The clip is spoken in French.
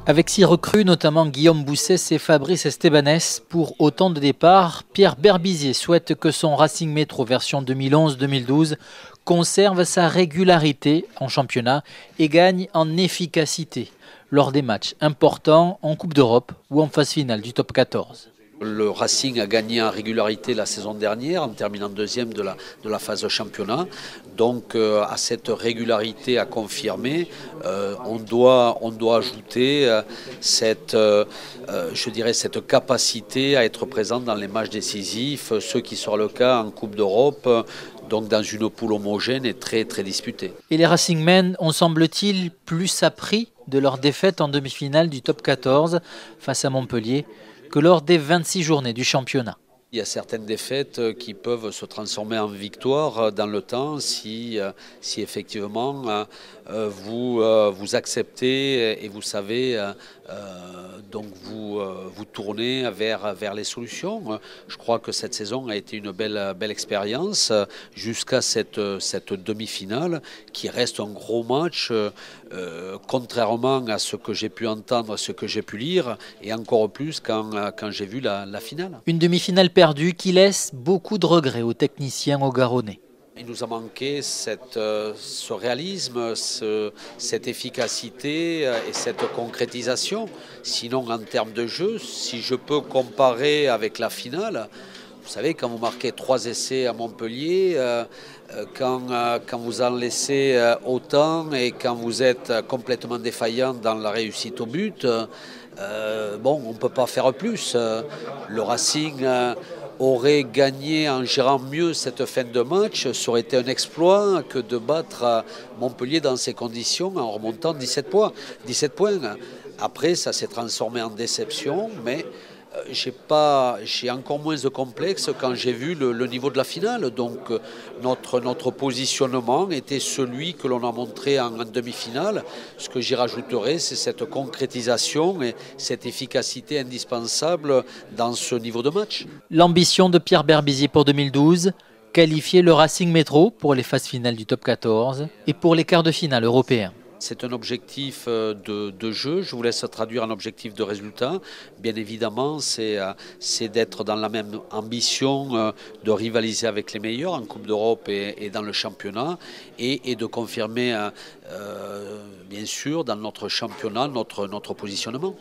Avec 6 recrues, notamment Guillaume Boussès et Fabrice Estebanès, pour autant de départs, Pierre Berbizier souhaite que son Racing Métro version 2011-2012 conserve sa régularité en championnat et gagne en efficacité lors des matchs importants en Coupe d'Europe ou en phase finale du top 14. Le Racing a gagné en régularité la saison dernière en terminant deuxième de la phase championnat. Donc à cette régularité à confirmer, on doit ajouter cette capacité à être présent dans les matchs décisifs, ce qui sera le cas en Coupe d'Europe, donc dans une poule homogène et très disputée. Et les Racingmen ont, semble-t-il, plus appris de leur défaite en demi-finale du top 14 face à Montpellier que lors des 26 journées du championnat. Il y a certaines défaites qui peuvent se transformer en victoire dans le temps si effectivement vous acceptez et vous savez donc vous tourner vers les solutions. Je crois que cette saison a été une belle expérience jusqu'à cette demi-finale qui reste un gros match contrairement à ce que j'ai pu entendre, ce que j'ai pu lire et encore plus quand j'ai vu la finale. Une demi-finale perdue qui laisse beaucoup de regrets aux techniciens au-garonnais. Il nous a manqué ce réalisme, cette efficacité et cette concrétisation. Sinon, en termes de jeu, si je peux comparer avec la finale, vous savez, quand vous marquez 3 essais à Montpellier, quand vous en laissez autant et quand vous êtes complètement défaillant dans la réussite au but, on ne peut pas faire plus. Le Racing aurait gagné en gérant mieux cette fin de match. Ça aurait été un exploit que de battre Montpellier dans ces conditions en remontant 17 points. Après, ça s'est transformé en déception, mais j'ai encore moins de complexe quand j'ai vu le niveau de la finale. Donc notre positionnement était celui que l'on a montré en demi-finale. Ce que j'y rajouterais, c'est cette concrétisation et cette efficacité indispensable dans ce niveau de match. L'ambition de Pierre Berbizier pour 2012, qualifier le Racing Métro pour les phases finales du top 14 et pour les quarts de finale européens. C'est un objectif de jeu, je vous laisse traduire un objectif de résultat. Bien évidemment, c'est d'être dans la même ambition de rivaliser avec les meilleurs en Coupe d'Europe et dans le championnat et de confirmer, bien sûr, dans notre championnat, notre positionnement.